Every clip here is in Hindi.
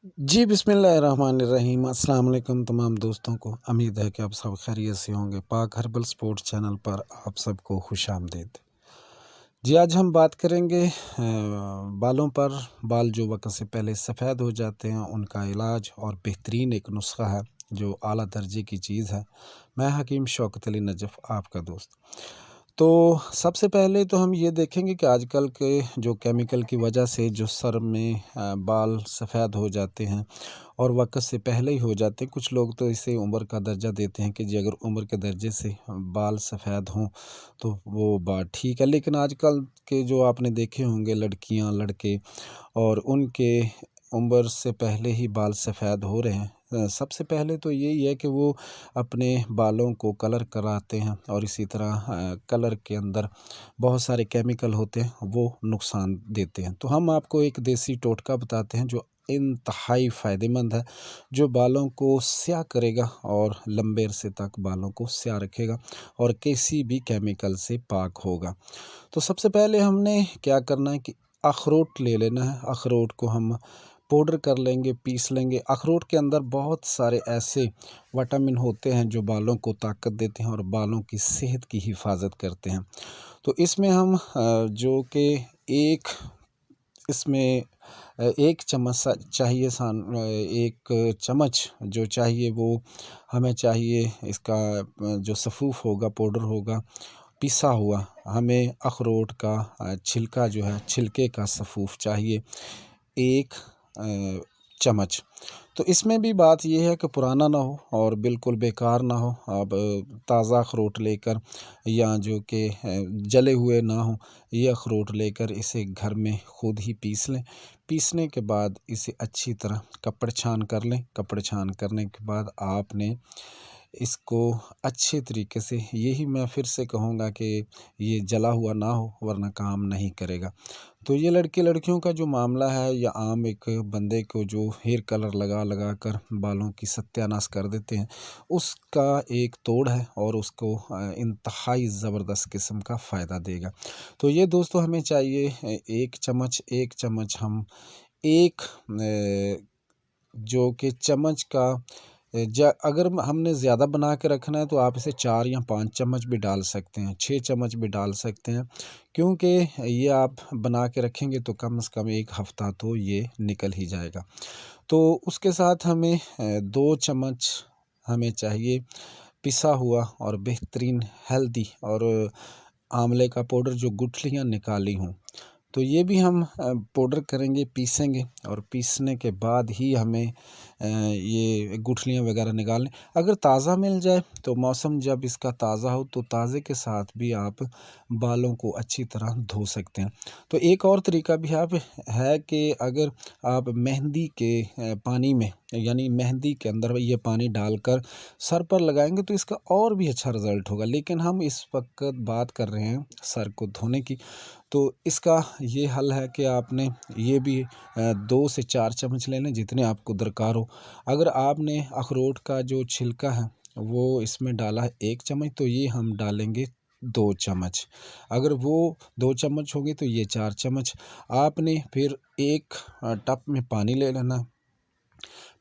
जी, बिस्मिल्लाहिर्रहमानिर्रहीम। अस्सलाम वालेकुम तमाम दोस्तों को। उम्मीद है कि आप सब खैरियत से होंगे। पाक हर्बल स्पोर्ट्स चैनल पर आप सबको खुशामदीद। जी, आज हम बात करेंगे बालों पर। बाल जो वक़्त से पहले सफ़ेद हो जाते हैं, उनका इलाज और बेहतरीन एक नुस्ख़ा है जो आला दर्जे की चीज़ है। मैं हकीम शौकत अली नजफ़, आपका दोस्त। तो सबसे पहले तो हम ये देखेंगे कि आजकल के जो केमिकल की वजह से जो सर में बाल सफ़ेद हो जाते हैं और वक़्त से पहले ही हो जाते हैं। कुछ लोग तो इसे उम्र का दर्जा देते हैं कि जी अगर उम्र के दर्जे से बाल सफ़ेद हों तो वो बात ठीक है। लेकिन आजकल के जो आपने देखे होंगे लड़कियां लड़के, और उनके उम्र से पहले ही बाल सफ़ेद हो रहे हैं। सबसे पहले तो यही है कि वो अपने बालों को कलर कराते हैं, और इसी तरह कलर के अंदर बहुत सारे केमिकल होते हैं, वो नुकसान देते हैं। तो हम आपको एक देसी टोटका बताते हैं जो इंतहाई फ़ायदेमंद है, जो बालों को स्याह करेगा और लंबे अरसे तक बालों को स्याह रखेगा और किसी भी केमिकल से पाक होगा। तो सबसे पहले हमने क्या करना है कि अखरोट ले लेना है। अखरोट को हम पाउडर कर लेंगे, पीस लेंगे। अखरोट के अंदर बहुत सारे ऐसे विटामिन होते हैं जो बालों को ताकत देते हैं और बालों की सेहत की हिफाजत करते हैं। तो इसमें हम जो कि एक इसमें 1 चम्मच चाहिए, 1 चम्मच जो चाहिए वो हमें चाहिए। इसका जो सफ़ूफ होगा, पाउडर होगा पिसा हुआ, हमें अखरोट का छिलका जो है, छिलके का सफ़ूफ चाहिए 1 चम्मच। तो इसमें भी बात ये है कि पुराना ना हो और बिल्कुल बेकार ना हो। अब ताज़ा अखरोट लेकर, या जो कि जले हुए ना हो, ये अखरोट लेकर इसे घर में खुद ही पीस लें। पीसने के बाद इसे अच्छी तरह कपड़े छान कर लें। कपड़े छान करने के बाद आपने इसको अच्छे तरीके से, यही मैं फिर से कहूँगा कि ये जला हुआ ना हो वरना काम नहीं करेगा। तो ये लड़के लड़कियों का जो मामला है, या आम एक बंदे को जो हेयर कलर लगा लगा कर बालों की सत्यानाश कर देते हैं, उसका एक तोड़ है और उसको इंतहाई ज़बरदस्त किस्म का फ़ायदा देगा। तो ये दोस्तों हमें चाहिए 1 चम्मच हम एक जो कि चम्मच का अगर हमने ज़्यादा बना के रखना है तो आप इसे 4 या 5 चम्मच भी डाल सकते हैं, 6 चम्मच भी डाल सकते हैं। क्योंकि ये आप बना के रखेंगे तो कम से कम 1 हफ़्ता तो ये निकल ही जाएगा। तो उसके साथ हमें 2 चम्मच हमें चाहिए पिसा हुआ और बेहतरीन हेल्दी और आंवले का पाउडर, जो गुठलियाँ निकाली हों। तो ये भी हम पाउडर करेंगे, पीसेंगे, और पीसने के बाद ही हमें ये गुठलियाँ वगैरह निकालने। अगर ताज़ा मिल जाए तो मौसम जब इसका ताज़ा हो तो ताज़े के साथ भी आप बालों को अच्छी तरह धो सकते हैं। तो एक और तरीका भी आप है कि अगर आप मेहंदी के पानी में, यानी मेहंदी के अंदर ये पानी डालकर सर पर लगाएंगे तो इसका और भी अच्छा रिज़ल्ट होगा। लेकिन हम इस वक्त बात कर रहे हैं सर को धोने की। तो इसका ये हल है कि आपने ये भी 2 से 4 चम्मच ले लें, जितने आपको दरकार हो। अगर आपने अखरोट का जो छिलका है वो इसमें डाला है 1 चम्मच, तो ये हम डालेंगे 2 चम्मच। अगर वो 2 चम्मच होगी तो ये 4 चम्मच। आपने फिर एक टब में पानी ले लेना।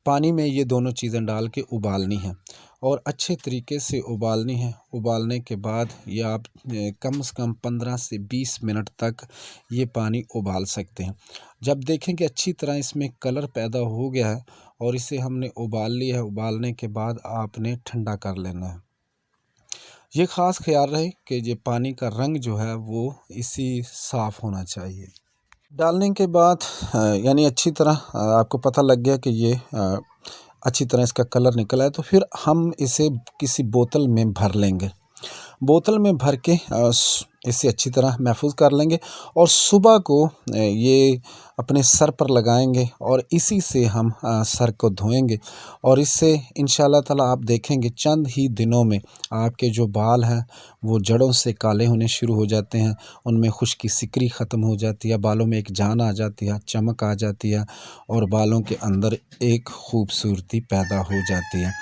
पानी में ये दोनों चीज़ें डाल के उबालनी है और अच्छे तरीके से उबालनी है। उबालने के बाद ये आप कम से कम 15 से 20 मिनट तक ये पानी उबाल सकते हैं। जब देखें कि अच्छी तरह इसमें कलर पैदा हो गया है और इसे हमने उबाल लिया है, उबालने के बाद आपने ठंडा कर लेना है। ये ख़ास ख्याल रहे कि ये पानी का रंग जो है वो इसी साफ़ होना चाहिए। डालने के बाद यानी अच्छी तरह आपको पता लग गया कि ये अच्छी तरह इसका कलर निकला है, तो फिर हम इसे किसी बोतल में भर लेंगे। बोतल में भर के इसे अच्छी तरह महफूज कर लेंगे और सुबह को ये अपने सर पर लगाएंगे और इसी से हम सर को धोएंगे। और इससे इंशाल्लाह ताला आप देखेंगे चंद ही दिनों में आपके जो बाल हैं वो जड़ों से काले होने शुरू हो जाते हैं, उनमें खुश्की सिकरी ख़त्म हो जाती है, बालों में एक जान आ जाती है, चमक आ जाती है और बालों के अंदर एक खूबसूरती पैदा हो जाती है।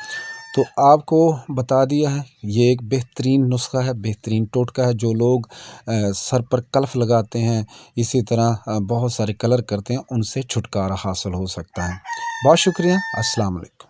तो आपको बता दिया है, ये एक बेहतरीन नुस्ख़ा है, बेहतरीन टोटका है। जो लोग सर पर कल्फ़ लगाते हैं, इसी तरह बहुत सारे कलर करते हैं, उनसे छुटकारा हासिल हो सकता है। बहुत शुक्रिया। अस्सलाम वालेकुम।